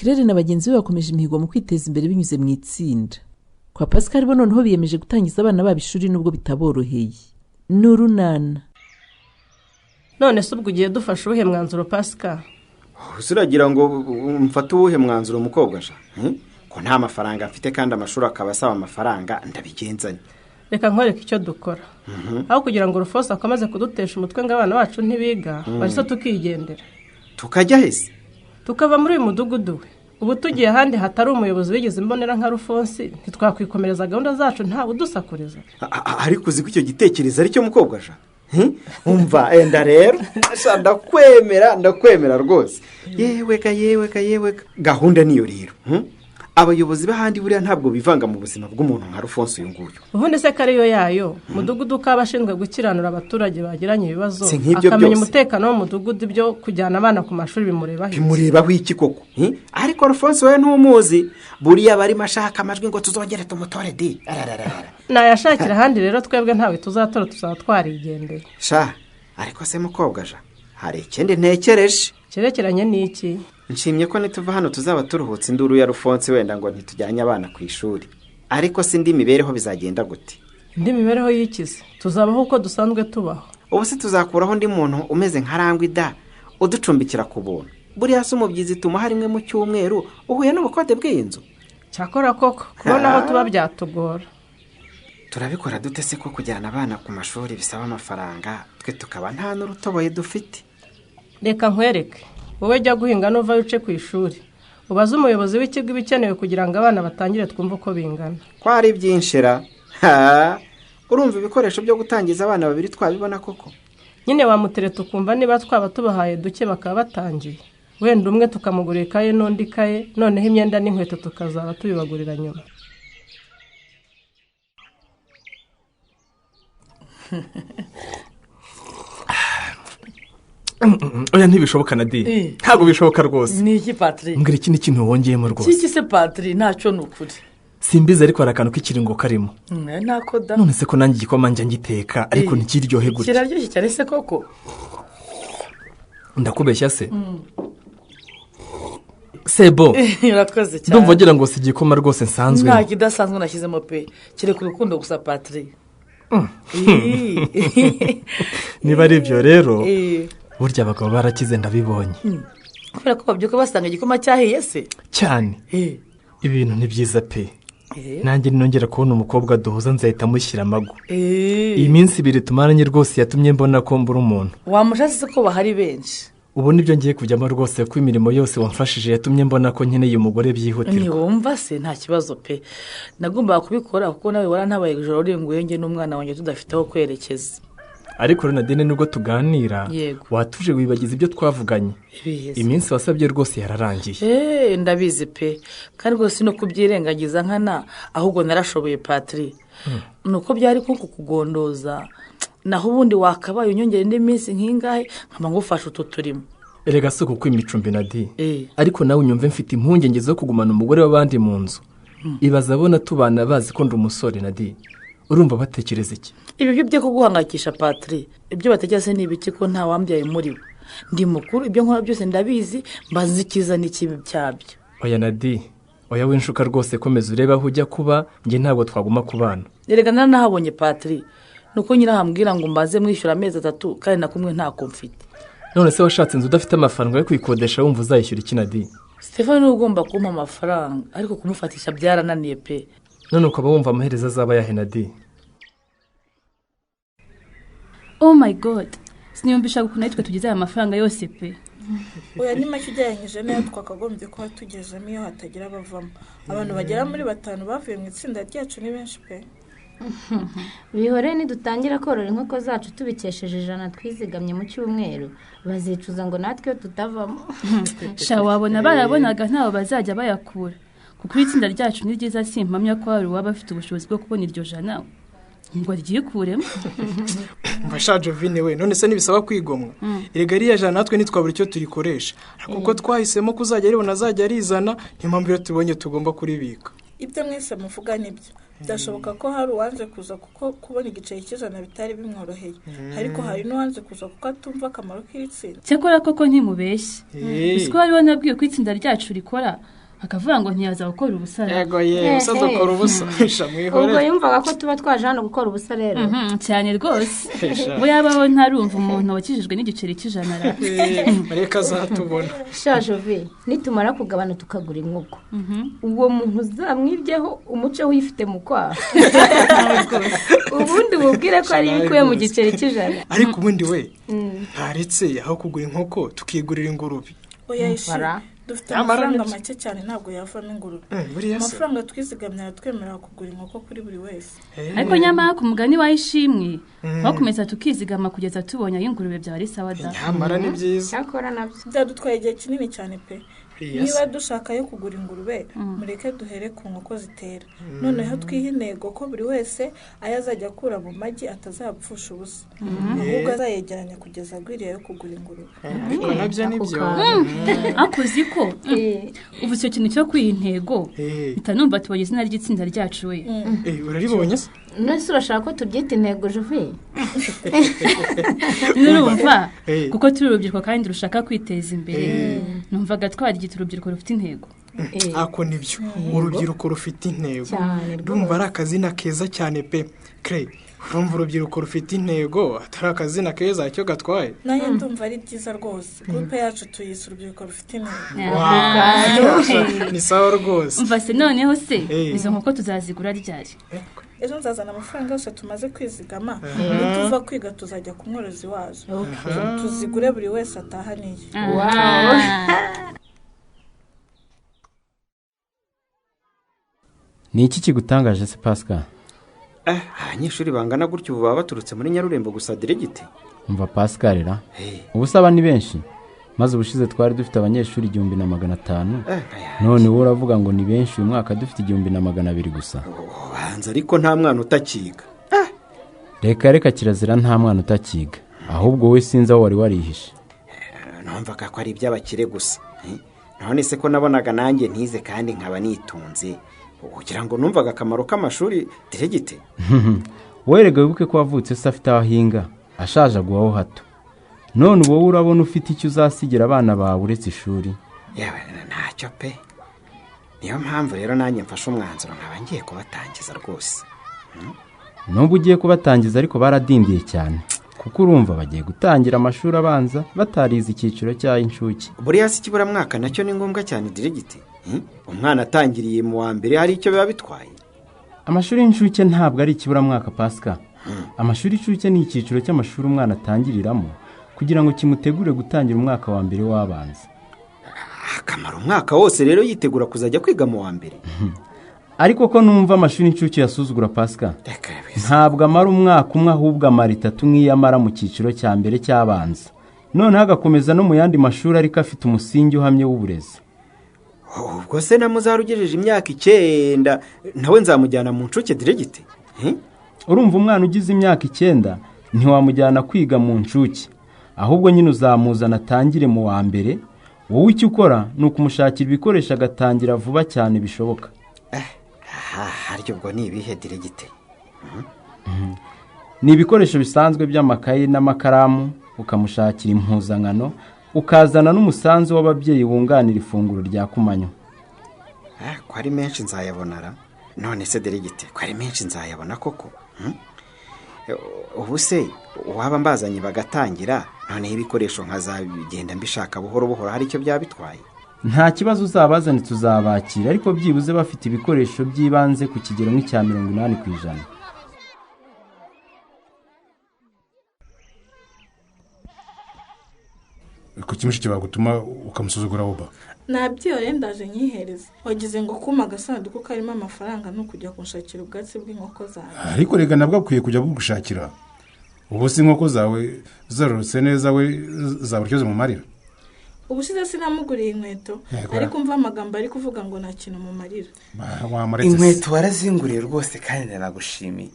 Kirere na bagenzi be bakomeje imihigo mu kwiteza imbere binyuze mu itsinda. Kwa Pascal bo noneho biyemeje gutangiza abana babo ishuri nubwo bitaboroheye. Nurunana. None se ubwo ugiye dufasha ubuhe mwanzuro Pascal? Usiragira ngo mfate ubuhe mwanzuro mukobwa sha? Ko nta mafaranga mfite kandi amashuri akaba asaba amafaranga ndabigenzanye. Reka nkwereke icyo dukora. Aho kugira ngo Rufosa akomeze kudutesha umutwe ng'abana bacu ntibiga, bari tukigendera. Tukajya hese? Tukava muri uyu mudugudu we. Ubu tugiye ahandi hatari umuyobozi wigeze imbonera nka Rufonsi, ntitwakwikomereza gahunda zacu nta udusakuriza. Ariko uzi ko icyo gitekerezo ari cyo mukobwa sha? Umva enda rero ndakwemera rwose. Yewe gahunda niyo rero. Abayobozi bahandi buriya ntabwo bivanga mu buzima bw'umuntu nka Rufonsi uyu nguyu. Ubundi se kariyo yayo mudugudu kabashinzwe gukiranura abaturage bagiranye ibibazo akamenya umutekano wo mudugudu byo kujyana abana ku mashuri bimurebaho iki koko. Ariko Rufonsi we ntumuzi buriya bari mashaka amajwi ngo tuzongere tumutore di. Nayashakira ahandi rero twebwe ntawe tuzatora tuzatwarigendeye. Sha ariko se mukobwa ja hari ikindi ntekereje. Cyerekeranye n'iki? Nshimye ko nituva hano tuzaba turuhutse induru ya Rufonsi wenda ngo ntitujyanye abana ku ishuri. Ariko sindi mibereho bizagenda gute? Indi mibereho yikize tuzabaho uko dusanzwe tubaho. Ubu se tuzakuraho ndi muntu umeze nka Rangwida uducumbikira ku buntu. Buriya se umubyizi tuma harimwe mu cyumweru uhuye n'ubukode bw'inzu. Cyakora koko kubona aho tuba byatugora. Turabikora dute se ko kujyana abana ku mashuri bisaba amafaranga twe tukaba nta n'urutoboye dufite? Reka nkwereke. Wowe jya guhinga nuva uce ku ishuri. Ubaze umuyobozi w'ikigo bikenewe kugira ngo abana batangire twumva uko bingana. Kwari byinshira. Urumva ibikoresho byo gutangiza abana babiri twabibona koko. Nyine wamutereta ukumva niba twaba tubahaye duke bakaba batangiye. Wenda umwe tukamugurira ikaye n'undi kaye, noneho imyenda n'inkweto tukazaba tubibagurira nyuma. Oya ntibishoboka Nadi. Ntabwo bishoboka rwose. Ni iki Patrick? Mbwira ikindi kintu wongeyemo rwose. Kiki se Patrick ntacyo nukuri. Simbiza ariko arakantu k'ikiringo karimo. Nakoda. None se ko nanjye igikoma njya ngiteka ariko ntikiryohe gutya. Kiraryoshye cyane se koko. Ndakubeshya se. Sebo. Urakoze cyane. Ndumva ngira ngo si igikoma rwose nsanzwe. Nta kidasanzwe nashyizemo pe. Kire ku rukundo gusa Patrick. Niba ari byo rero. Burya abagabo barakize ndabibonye. Kubera ko babyuka basanga igikoma cyahiye se cyane. Ibintu ni byiza pe. Nanjye nongera kubona umukobwa duhuza nzahita mushyira amago. Iyi minsi ibiri tumaranye rwose yatumye mbona ko mbura umuntu. Wamushatse ko bahari benshi. Ubu nibyo ngiye kujyamo rwose ko imirimo yose wamfashije yatumye mbona ko nkeneye umugore byihutirwa. Niwumva se nta kibazo pe. Nagomba kubikora kuko nawe warantabaye ijoro ringuye nge n'umwana wanjye tudafite aho kwerekeza. Ariko Renadine nubwo tuganira watuje wibagiza ibyo twavuganye. Iminsi wasabye rwose yararangiye. Ndabizi pe. Kandi rwose no kubyirengagiza nkana ahubwo narashoboye Patrick. Nuko byari ko kukugondoza. Naho ubundi wakabaye unyongera indi minsi nkingahe nkama ngufasha ututurimo. Erega se kuko imicumbi Nadi. Ariko nawe unyumve mfite impungenge zo kugumana umugore w'abandi mu nzu. Ibaza abona tubana bazi ko ndi umusore Nadi. Urumva batekereza iki? Ibi byo kuguhangayikisha Patrick. Ibyo batekereza ni ibiki ko nta wambyaye muri we. Ndi mukuru ibyo nkora byose ndabizi mbazi ikiza n'ikibi cyabyo. Oya Nadi. Oya winshuka rwose komeza ureba aho ujya kuba nge ntabwo twaguma kubana. Erega nanahabonye Patrick. Nuko nyirahambwira ngo mbaze mwishyura amezi 3 kandi nakumwe ntako mfite. None se washatse inzu udafite amafaranga yo kwikodesha wumva uzayishyura iki Nadi? Stefano ugomba kumpa amafaranga ariko kumufatisha byarananiye pe. None ukaba wumva amaherezo azaba yahe Nadi? Oh my god. Siniyumvisha gukuna nitwe tugize aya mafaranga yose pe. Oya ni make ujyanyije nayo twakagombye kuba tugezemo iyo hatagira abavamo. Abantu bagera muri 5 bavuye mu itsinda ryacu ni benshi pe. Bihore ni dutangira korora inkoko zacu tubikesheje 100 twizigamye mu cyumweru bazicuza ngo natwe tutavamo. Sha wabona barabonaga ntaho bazajya bayakura. Kuko itsinda ryacu ni ryiza simpamya ko ari waba afite ubushobozi bwo kubona iryo jana. Ngo ryikuremo. Mbashaje vine we none se nibisaba kwigomwa. Erega riya jana natwe nitwabura icyo turikoresha. Kuko twahisemo kuzajya ribona azajya rizana impamvu yo tubonye tugomba kuribika. ibyo mwese muvuga nibyo byashoboka ko hari uwanze kuza kuko kubona igiceri cy'ijana bitari bimworoheye ariko hari n'uwanze kuza kuko atumva akamaro k'iri tsinda. cyakora koko ntimubeshye uzi ko hariho nabwiye ko itsinda ryacu rikora akavuga ngo ntiyaza gukora ubusa. Yego ubusa dukora ubusa ubwo yumvaga ko tuba twaje hano gukora ubusa rero. cyane rwose ngo yabaho ntarumva umuntu wakijijwe n'igiceri cy'ijana reka azatubona. Jovi nitumara kugabana tukagura inkoko uwo muntu uzamwibyeho umuce wifite mu kwaha ubundi mubwire ko ari ibikuye mu giceri cy'ijana. ariko ubundi we ntaretse aho kugura inkoko tukigurira ingurube. oya ishira dufite amafaranga make cyane ntabwo yavamo ingurube. amafaranga twizigamye aratwemerera kugura inkoko kuri buri wese. ariko nyamara ku mugani wa ishimwe bakomeza tukizigama kugeza tubonye ay'ingurube byaba ari sawa da. nyamara ni byiza. cyakora nabyo byadutwaye igihe kinini cyane pe. niba dushaka yo kugura ingurube mureke duhere ku nkoko zitera noneho twihe intego ko buri wese ayazajya akura mu magi atazapfusha ubusa ahubwo azayegeranya kugeza agwiriye yo kugura ingurube. ariko nabyo nibyo akuzi ko ubu icyo kintu cyo kwiha intego bitanumva tubonye izina ry'itsinda ryacu we. uraribonye se? none urashaka ko tubyita intego Jovi? nurumva kuko turi urubyiruko kandi rushaka kwiteza imbere numvaga twagira urubyiruko rufite intego. ako nibyo urubyiruko rufite intego ndumva ari akazina keza cyane pe. Kre urumva urubyiruko rufite intego atari akazina keza cyo gatwaye. nayo ndumva ari byiza rwose groupe yacu tuyise urubyiruko rufite intego. ni sawa rwose. umva se noneho se izo nkoko tuzazigura ryari? ejo nzazana amafaranga yose tumaze kwizigama tuva kwiga tuzajya ku mworozi wazo tuzigure buri wese atahaniye. ni iki kigutangaje se Pascal? abanyeshuri bangana gutyo ubu baba baturutse muri Nyarurembo gusa diregite. umva Pascal ra ubusaba ni benshi maze ubushize twari dufite abanyeshuri 1500 none wowe uravuga ngo ni benshi uyu mwaka dufite 1200 gusa. banza ariko nta mwana utakiga. reka kirazira nta mwana utakiga ahubwo we sinza wari warihishe. numvaga ko ari iby'abakire gusa none se ko nabonaga nanjye ntize kandi nkaba nitunze kugira ngo numvaga akamaro k'amashuri diregite. werega wibuke ko wavutse se afite ahinga ashaje aguhaho hato none wowe urabona ufite icyo uzasigira abana bawe uretse ishuri. yewe ntacyo pe niyo mpamvu rero nanjye mfashe umwanzuro nkaba ngiye kubatangiza rwose. nubwo ugiye kubatangiza ariko baradindiye cyane kuko urumva bagiye gutangira amashuri abanza batarize icyiciro cy'ay'incuke. buriya si kiburamwaka nacyo ni ngombwa cyane diregite. umwana atangiriye mu wa mbere hari icyo biba bitwaye. amashuri y'incuke ntabwo ari ikiburamwaka Pascal. amashuri y'incuke ni icyiciro cy'amashuri umwana atangiriramo kugira ngo kimutegure gutangira umwaka wa mbere w'abanza. akamara umwaka wose rero yitegura kuzajya kwiga mu wa mbere. ariko ko numva amashuri y'incuke yasuzugura Pascal. ntabwo amara umwaka umwe ahubwo amara 3 nk'iyo amara mu cyiciro cya mbere cy'abanza noneho agakomeza no mu yandi mashuri ariko afite umusingi uhamye w'uburezi. ubwo se namuzarugejeje imyaka 9 nawe nzamujyana mu ncuke diregite. urumva umwana ugize imyaka 9 ntiwamujyana kwiga mu ncuke ahubwo nyine uzamuzana atangire mu wa mbere. wowe icyo ukora ni ukumushakira ibikoresho agatangira vuba cyane bishoboka. haryo ubwo ni ibihe diregite? ni ibikoresho bisanzwe by'amakaye n'amakaramu ukamushakira impuzankano ukazana n'umusanzu w'ababyeyi wunganira ifunguro rya kumanywa. ko ari menshi nzayabonara. none se diregite ko ari menshi nzayabona koko? ubu se waba mbazanye bagatangira noneho ibikoresho nkazabigenda mbishaka buhoro buhoro hari icyo byabitwaye? nta kibazo uzabazane tuzabakira ariko byibuze bafite ibikoresho by'ibanze ku kigero nk'icya 80%. ku kimishiki bagutuma ukamusuzugura woba? nabyo ndaje nyihereza wagize ngo kuma agasanduku karimo amafaranga no kujya kunshakira ubwatsi bw'inkoko zawe. ariko rega nabwo akwiye kujya bugushakira. ubu si inkoko zawe zarorotse neza we zaburyoze mu marira. ubushize sinamuguriye inkweto ariko umva amagambo ari kuvuga ngo nta kintu mu marira. inkweto warazinguriye rwose kandi naragushimiye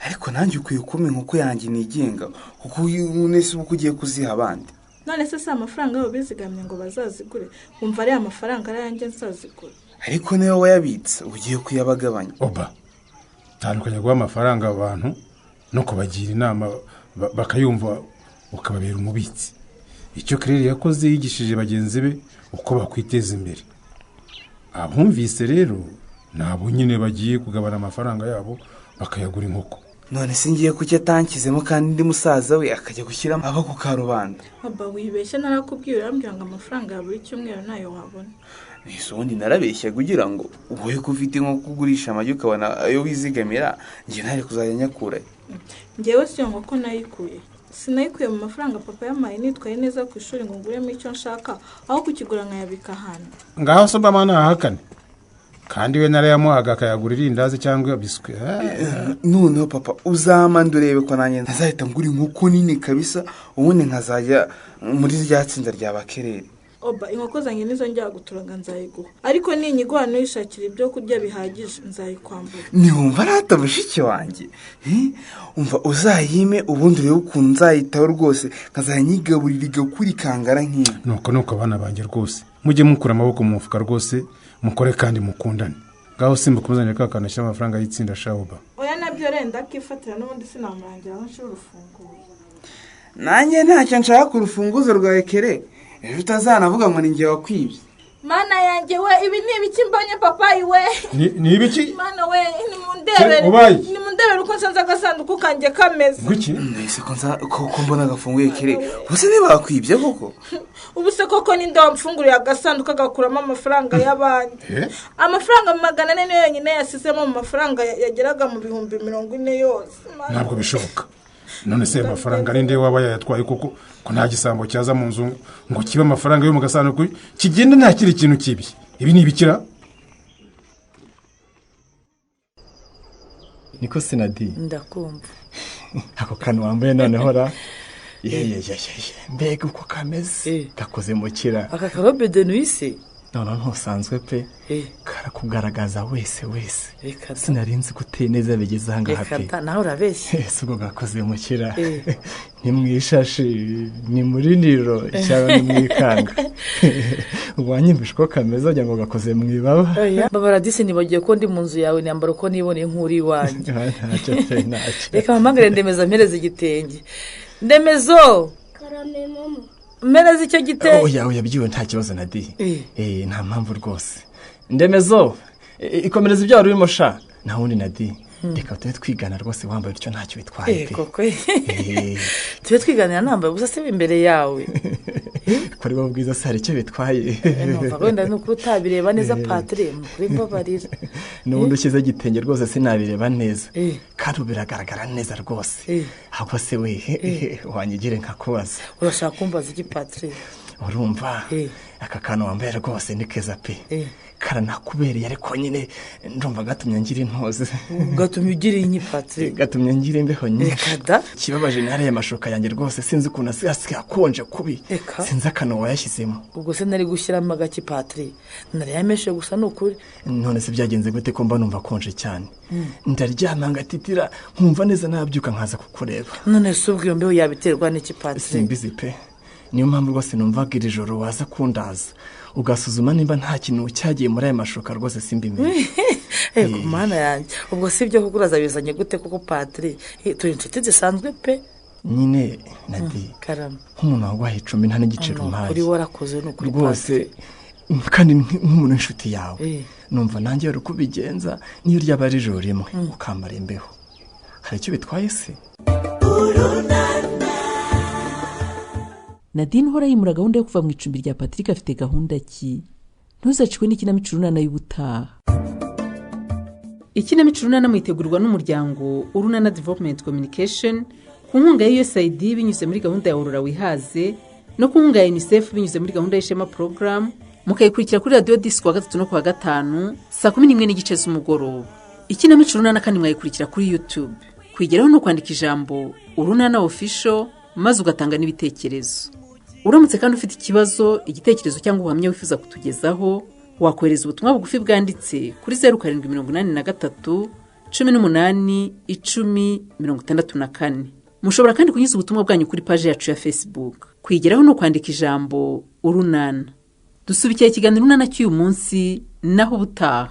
ariko nanjye ukwiye kuma inkoko yanjye nigenga kuko unese uko ugiye kuziha abandi. none se amafaranga yabo bizigamye ngo bazazigure umva ari amafaranga ari yanjye nzazigura. ariko niyo wayabitse ugiye kuyabagabanya. Oba tandukanye guha amafaranga abantu no kubagira inama bakayumva ukababera umubitsi. Icyo Claire yakoze yigishije bagenzi be uko bakwiteza imbere. Abumvise rero nabo nyine bagiye kugabana amafaranga yabo bakayagura inkoko. None singiye kuki atankizemo kandi ndi musaza we akajya gushyira amaboko ka rubanda. Baba wibeshye narakubwiye urambwira ngo amafaranga ya buri cyumweru nayo wabona. Ese ubundi narabeshya kugira ngo wowe ko ufite nko kugurisha amagi ukabona ayo wizigamira njye ntari kuzajya nyakura. Njyewe si ngo ko nayikuye. Sinayikuye mu mafaranga papa yamaye nitwaye neza ku ishuri ngo nguremo icyo nshaka aho kukigura nkayabika hano. Ngaho so bamana ahakane. Kandi we narayamuhaga akayagurira indazi cyangwa biswe. None papa uzamanda urebe ko nanjye ntazahita ngura inkoko nini kabisa ubundi nkazajya muri rya tsinda rya bakerere. Oba inkoko zanjye nizo njya guturaga nzayiguha. Ariko ninyigwa no yishakira ibyo kurya bihagije nzayikwambura. Niwumva rata mushiki wanjye. Umva uzayime ubundi rero ukuntu nzayitaho rwose nkazanyigaburira igakuri kangara nk'iyi. Nuko abana banjye rwose mujye mukura amaboko mu mufuka rwose mukore kandi mukundane. Ngaho simba kumuzanira kakanashyira amafaranga y'itsinda Shaoba. Oya nabyo renda kifatira n'ubundi sinamurangira aho nshira urufunguzo. Nanjye ntacyo nshaka ku rufunguzo rwawe Kere. Ejo utazanavuga ngo ni njye wakwibye. Mana yanjye we ibi ni ibiki mbonye papa iwe. Ni ibiki? Mana we ni mundebere uko nsanze agasanduku kanjye kameze. Guki? Nese ko mbona gafunguye Kere. Ubuse ni bakwibye koko? Ubuse koko ninde wamfunguriye agasanduku agakuramo amafaranga y'abandi. Amafaranga 400 niyo yonyine yasizemo mu mafaranga yageraga mu 40 yose. Ntabwo bishoboka. None se amafaranga ninde waba yatwaye koko ko nta gisambo cyaza mu nzu ngo kibe amafaranga yo mu gasanduku kigenda nta kiri kintu kibi. Ibi ni ibikira? Niko Sinadi. Ndakumva. Ako kantu wambaye noneho ra. Mbega uko kameze. Gakoze mu kira. Aka karobe de nuise. None ntusanzwe pe. Karakugaragaza wese. Sinarinzi guteye neza bigeze hanga hape. Reka naho urabeshye. Sugo gakoze mu kira. Ni mwishashi ni muri niro cyangwa ni mwikanga. Wanyimvisha ko kameze ajya ngo gakoze mwibaba. Baba Radisi nibagiye ko ndi mu nzu yawe nyambaro ko nibone nkuri wanjye. Ntacyo. Reka mamagare ndemeza mpereza igitenge. Ndemezo. Karame mama. Mpereza icyo gitenge. Oya byiwe nta kibazo Nadi. Nta mpamvu rwose. Ndemezo. Ikomereza ibyo urimo sha. Nta wundi Nadi. Reka tube twigana rwose wambaye icyo ntacyo bitwaye pe. Koko. Tube twiganira nambaye gusa se imbere yawe. Kuri bo bwiza se hari icyo bitwaye. Numva wenda nuko utabireba neza Patri muri mbabarira. N'ubundi ushyize gitenge rwose sinabireba neza. Kandi biragaragara neza rwose. Ahubwo se we wanyigire nkakubaza. Urashaka kumbaza iki Patri? Urumva aka kantu wambaye rwose ni keza pe. Karanakubereye ariko nyine ndumva gatumye ngira intoze. Gatumye ugira inyi Patri. Gatumye ngira imbeho nyinshi. Kada kibabaje nare amashuka yanjye rwose sinzi ukuntu asigaye akonje kubi. Sinzi akano wayashyizemo. Ubwo se nari gushyiramo agaki Patri. Nari yameshe gusa nukuri. None se byagenze gute ko mba numva konje cyane. Ndaryama ngatitira nkumva neza nabyuka nkaza kukureba. None se ubwo mbeho yabiterwa n'iki Patri? Simbizi pe. Niyo mpamvu rwose numvaga iri joro waza kundaza ugasuzuma nimba nta kintu cyagiye muri aya mashuka rwose simbimenye. Ku mana yanjye ubwo si byo kuguraza bizanye gute koko Patri? Turi inshuti zisanzwe pe. Nyine Nadi Karama nk'umuntu wagwaye 10 nta n'igiciro mpaye. Uri warakoze no kuri rwose kandi nk'umuntu inshuti yawe numva nanjye yari kubigenza niyo ryaba ari joro rimwe ukambara imbeho. Hari icyo bitwaye se? Nadine hora yimura gahunda yo kuva mu icumbi rya Patrick afite gahunda ki? Ntuzacikwe n'ikinamico runana y'ubutaha. Ikinamico runana mwitegurwa n'umuryango Urunana Development Communication ku nkunga ya USAID binyuze muri gahunda ya Aurora Wihaze no ku nkunga ya UNICEF binyuze muri gahunda y'Ishema Program. Mukayikurikira kuri Radio Disc wa 3 no ku wa 5 saa 11:30 z'umugoroba. Ikinamico runana kandi mwayikurikira kuri YouTube. Kwigeraho no kwandika ijambo Urunana Official maze ugatanga n'ibitekerezo. Uramutse kandi ufite ikibazo, igitekerezo cyangwa ubuhamya wifuza kutugezaho, wakohereza ubutumwa bugufi bwanditse kuri 0783 18 10 64. Mushobora kandi kunyuza ubutumwa bwanyu kuri page yacu ya Facebook. Kwigeraho no kwandika ijambo Urunana. Dusubikiye ikiganiro Urunana cy'uyu munsi naho ubutaha